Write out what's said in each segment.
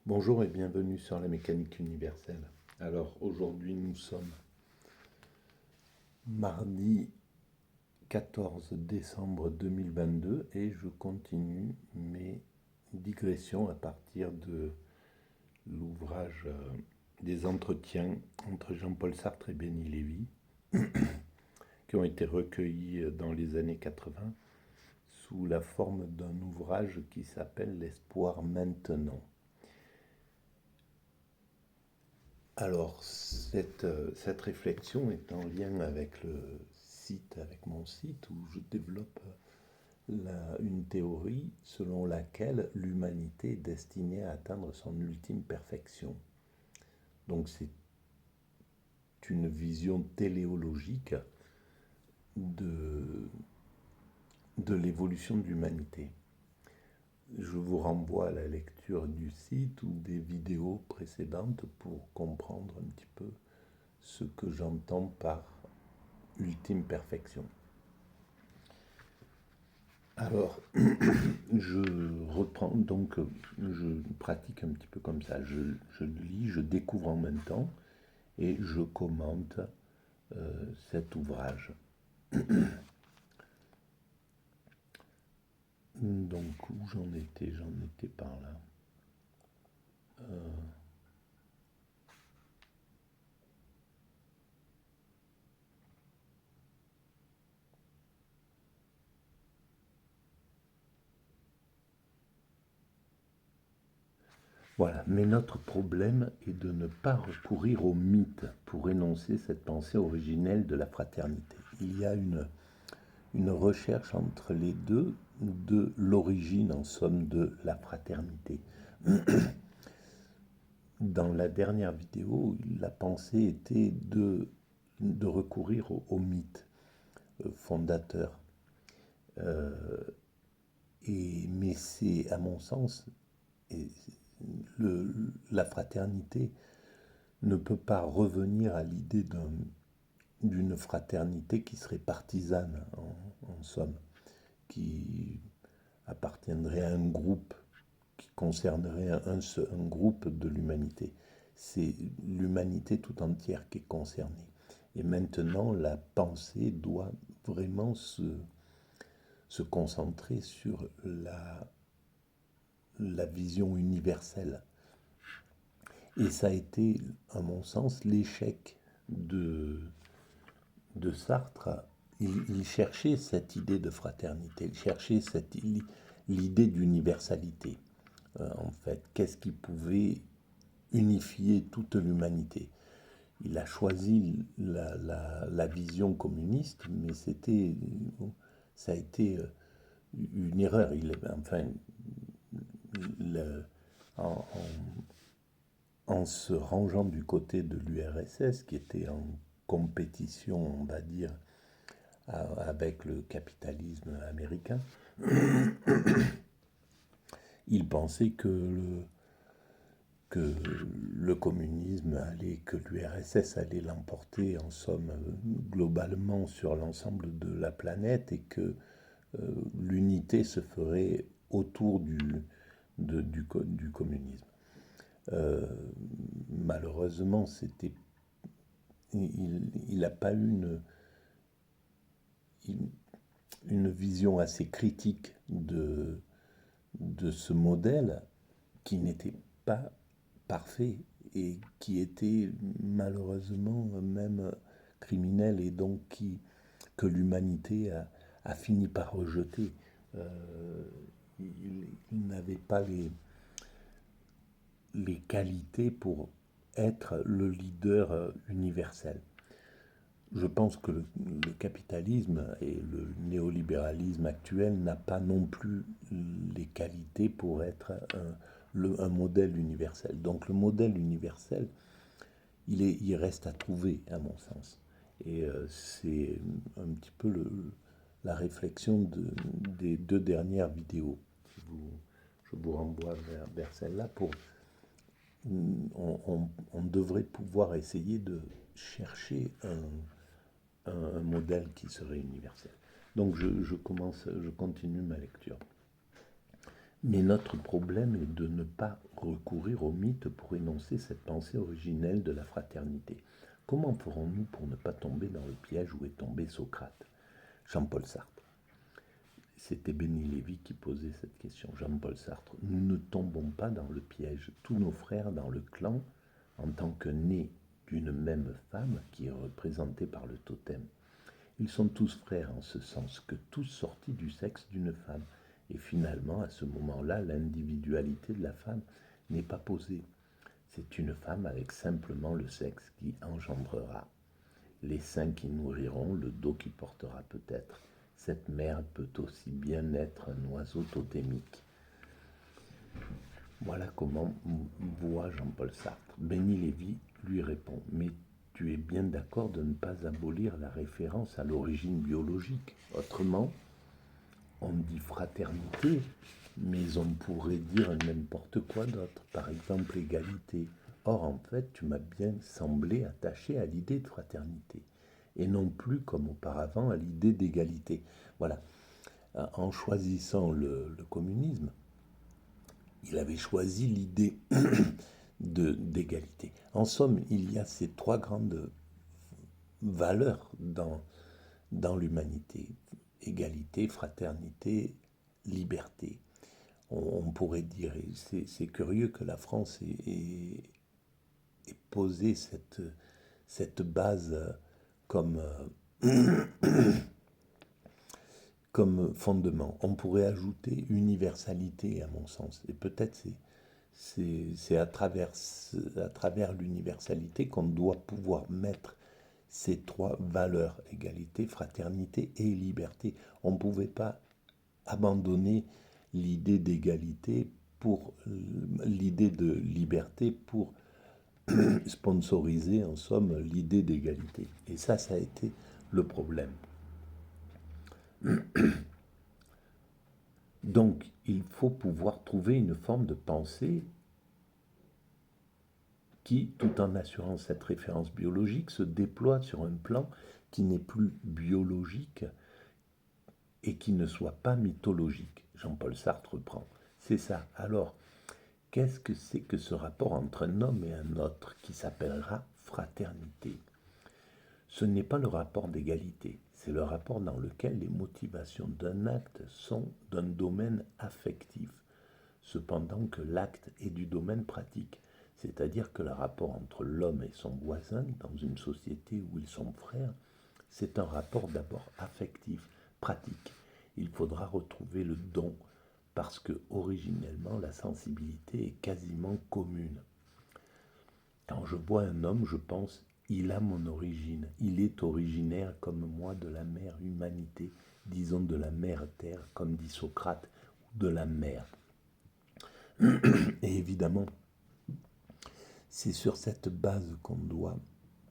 Bonjour et bienvenue sur la mécanique universelle. Alors aujourd'hui nous sommes mardi 14 décembre 2022 et je continue mes digressions à partir de l'ouvrage des entretiens entre Jean-Paul Sartre et Béni Lévy qui ont été recueillis dans les années 80 sous la forme d'un ouvrage qui s'appelle L'espoir maintenant. Alors, cette réflexion est en lien avec avec mon site, où je développe une théorie selon laquelle l'humanité est destinée à atteindre son ultime perfection. Donc, c'est une vision téléologique de, de l'évolution de l'humanité. Je vous renvoie à la lecture du site ou des vidéos précédentes pour comprendre un petit peu ce que j'entends par ultime perfection. Alors, je reprends, donc je pratique un petit peu comme ça. Je lis, je découvre en même temps et je commente cet ouvrage. Donc, où j'en étais? J'en étais par là. Voilà, mais notre problème est de ne pas recourir au mythe pour énoncer cette pensée originelle de la fraternité. Il y a une recherche entre les deux de l'origine, en somme, de la fraternité. Dans la dernière vidéo, la pensée était de recourir au mythe fondateur. Mais c'est, à mon sens, la fraternité ne peut pas revenir à l'idée d'une fraternité qui serait partisane, en somme, qui appartiendrait à un groupe, qui concernerait un groupe de l'humanité. C'est l'humanité tout entière qui est concernée. Et maintenant, la pensée doit vraiment se concentrer sur la vision universelle. Et ça a été, à mon sens, l'échec de Sartre. Il cherchait cette idée de fraternité, il cherchait l'idée d'universalité. En fait, qu'est-ce qui pouvait unifier toute l'humanité? Il a choisi la vision communiste, mais ça a été une erreur. En, en se rangeant du côté de l'URSS, qui était en compétition, on va dire, avec le capitalisme américain, il pensait que le communisme que l'URSS allait l'emporter, en somme, globalement sur l'ensemble de la planète, et que l'unité se ferait autour du communisme. Malheureusement, il n'a pas eu une vision assez critique de ce modèle qui n'était pas parfait et qui était malheureusement même criminel, et donc que l'humanité a fini par rejeter. Il n'avait pas les qualités pour être le leader universel. Je pense que le capitalisme et le néolibéralisme actuel n'a pas non plus les qualités pour être un modèle universel. Donc le modèle universel, il reste à trouver, à mon sens. Et c'est un petit peu la réflexion des deux dernières vidéos. Je vous renvoie vers celle-là. On devrait pouvoir essayer de chercher un modèle qui serait universel. Donc je continue ma lecture. Mais notre problème est de ne pas recourir au mythe pour énoncer cette pensée originelle de la fraternité. Comment ferons-nous pour ne pas tomber dans le piège où est tombé Socrate? Jean-Paul Sartre. C'était Béni Lévy qui posait cette question. Jean-Paul Sartre. Nous ne tombons pas dans le piège. Tous nos frères dans le clan, en tant que nés d'une même femme qui est représentée par le totem, ils sont tous frères en ce sens que tous sortis du sexe d'une femme. Et finalement, à ce moment-là, l'individualité de la femme n'est pas posée. C'est une femme avec simplement le sexe qui engendrera. Les seins qui nourriront, le dos qui portera peut-être. Cette mère peut aussi bien être un oiseau totémique. Voilà comment voit Jean-Paul Sartre. Béni Lévy lui répond, mais tu es bien d'accord de ne pas abolir la référence à l'origine biologique. Autrement, on dit fraternité, mais on pourrait dire n'importe quoi d'autre, par exemple égalité. Or, en fait, tu m'as bien semblé attaché à l'idée de fraternité, et non plus, comme auparavant, à l'idée d'égalité. Voilà. En choisissant le communisme, il avait choisi l'idée d'égalité. En somme, il y a ces trois grandes valeurs dans l'humanité. Égalité, fraternité, liberté. On pourrait dire, et c'est curieux que la France ait posé cette base comme, comme fondement. On pourrait ajouter universalité, à mon sens. Et peut-être c'est à travers l'universalité qu'on doit pouvoir mettre ces trois valeurs, égalité, fraternité et liberté. On ne pouvait pas abandonner l'idée d'égalité pour l'idée de liberté pour sponsoriser en somme l'idée d'égalité. Et ça a été le problème. Donc, il faut pouvoir trouver une forme de pensée qui, tout en assurant cette référence biologique, se déploie sur un plan qui n'est plus biologique et qui ne soit pas mythologique. Jean-Paul Sartre reprend. C'est ça. Alors, qu'est-ce que c'est que ce rapport entre un homme et un autre qui s'appellera fraternité? Ce n'est pas le rapport d'égalité, c'est le rapport dans lequel les motivations d'un acte sont d'un domaine affectif, cependant que l'acte est du domaine pratique, c'est-à-dire que le rapport entre l'homme et son voisin dans une société où ils sont frères, c'est un rapport d'abord affectif, pratique. Il faudra retrouver le don, parce que originellement la sensibilité est quasiment commune. Quand je vois un homme, je pense, il a mon origine, il est originaire comme moi de la mère humanité, disons de la mère terre, comme dit Socrate, ou de la mer. Et évidemment, c'est sur cette base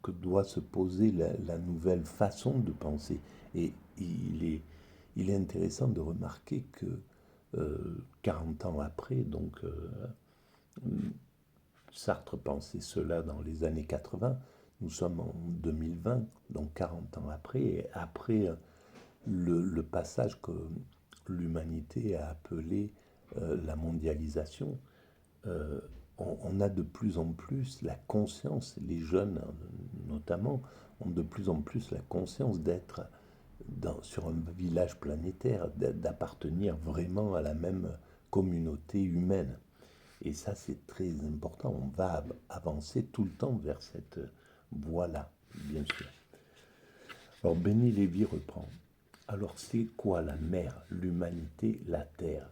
que doit se poser la nouvelle façon de penser. Et il est intéressant de remarquer que 40 ans après, donc Sartre pensait cela dans les années 80, nous sommes en 2020, donc 40 ans après, et après le passage que l'humanité a appelé la mondialisation, on a de plus en plus la conscience, les jeunes notamment, ont de plus en plus la conscience d'être sur un village planétaire, d'appartenir vraiment à la même communauté humaine. Et ça, c'est très important. On va avancer tout le temps vers cette voie-là, bien sûr. Alors, Béni Lévy reprend. Alors, c'est quoi la mer, l'humanité, la terre?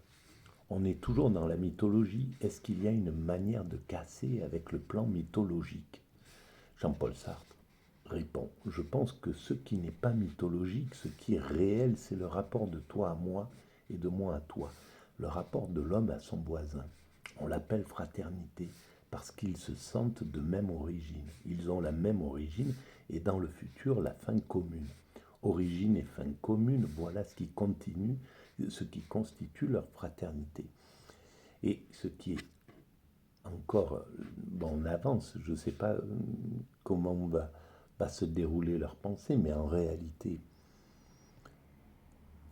On est toujours dans la mythologie. Est-ce qu'il y a une manière de casser avec le plan mythologique? Jean-Paul Sartre répond. Je pense que ce qui n'est pas mythologique, ce qui est réel, c'est le rapport de toi à moi et de moi à toi. Le rapport de l'homme à son voisin. On l'appelle fraternité parce qu'ils se sentent de même origine. Ils ont la même origine et dans le futur, la fin commune. Origine et fin commune, voilà ce qui constitue leur fraternité. Et ce qui est encore, bon, on avance, je ne sais pas comment va se dérouler leur pensée, mais en réalité,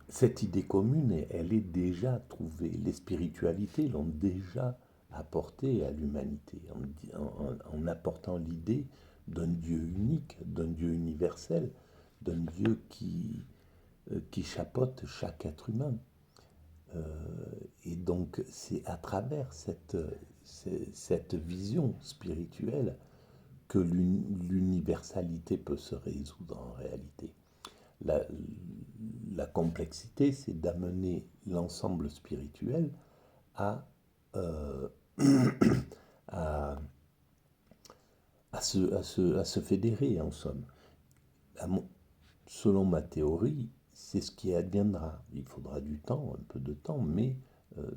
cette idée commune, elle est déjà trouvée. Les spiritualités l'ont déjà apportée à l'humanité, en apportant l'idée d'un Dieu unique, d'un Dieu universel, d'un Dieu qui chapeaute chaque être humain. Et donc c'est à travers cette vision spirituelle que l'universalité peut se résoudre en réalité. La, la complexité, c'est d'amener l'ensemble spirituel à, euh, à, à se fédérer, en somme. Selon ma théorie, c'est ce qui adviendra. Il faudra du temps, un peu de temps, mais euh,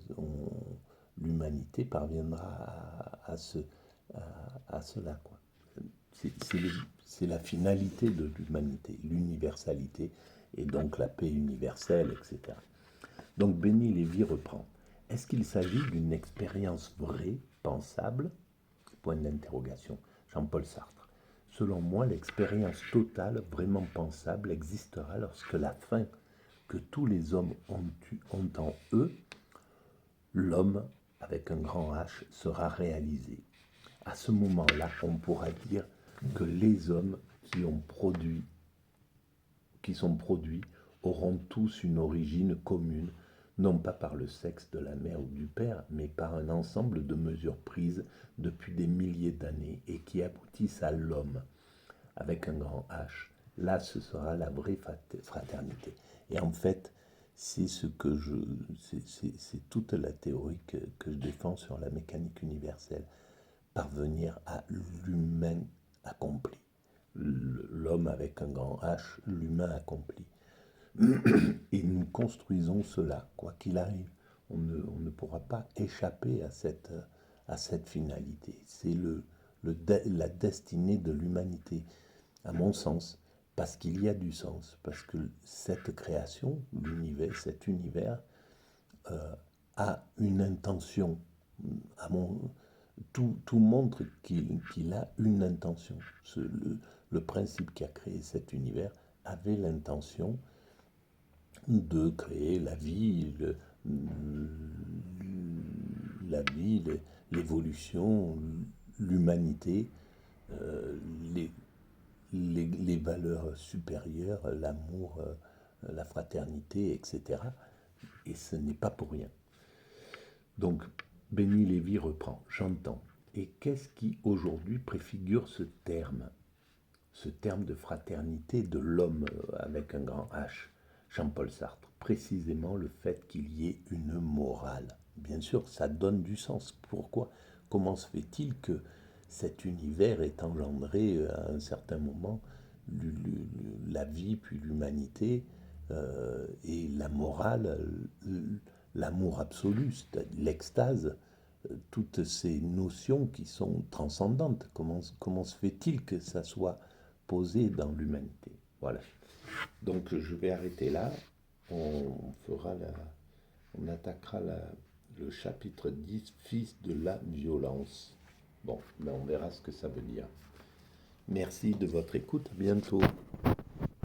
l'humanité parviendra à cela, quoi. C'est la finalité de l'humanité, l'universalité, et donc la paix universelle, etc. Donc Béni Lévy reprend. Est-ce qu'il s'agit d'une expérience vraie, pensable? Point d'interrogation. Jean-Paul Sartre. Selon moi, l'expérience totale, vraiment pensable, existera lorsque la fin que tous les hommes ont en eux, l'homme avec un grand H, sera réalisée. À ce moment-là, on pourra dire que les hommes qui sont produits auront tous une origine commune, non pas par le sexe de la mère ou du père, mais par un ensemble de mesures prises depuis des milliers d'années et qui aboutissent à l'homme, avec un grand H. Là, ce sera la vraie fraternité. Et en fait, c'est toute la théorie que je défends sur la mécanique universelle. Parvenir à l'humain accompli. L'homme avec un grand H, l'humain accompli. Et nous construisons cela, quoi qu'il arrive. On ne pourra pas échapper à cette finalité. C'est la destinée de l'humanité, à mon sens, parce qu'il y a du sens, parce que cette création, cet univers, a une intention. Tout montre qu'il a une intention. Le principe qui a créé cet univers avait l'intention de créer la vie, l'évolution, l'humanité, euh, les, les valeurs supérieures, l'amour, la fraternité, etc. Et ce n'est pas pour rien. Donc, Béni Lévy reprend, j'entends. Et qu'est-ce qui aujourd'hui préfigure ce terme de fraternité de l'homme avec un grand H? Jean-Paul Sartre, précisément le fait qu'il y ait une morale. Bien sûr, ça donne du sens. Pourquoi? Comment se fait-il que cet univers ait engendré à un certain moment la vie, puis l'humanité, et la morale, l'amour absolu, l'extase, toutes ces notions qui sont transcendantes. Comment se fait-il que ça soit posé dans l'humanité? Voilà. Donc je vais arrêter là. On attaquera le chapitre 10, fils de la violence. Bon, ben on verra ce que ça veut dire. Merci de votre écoute. À bientôt.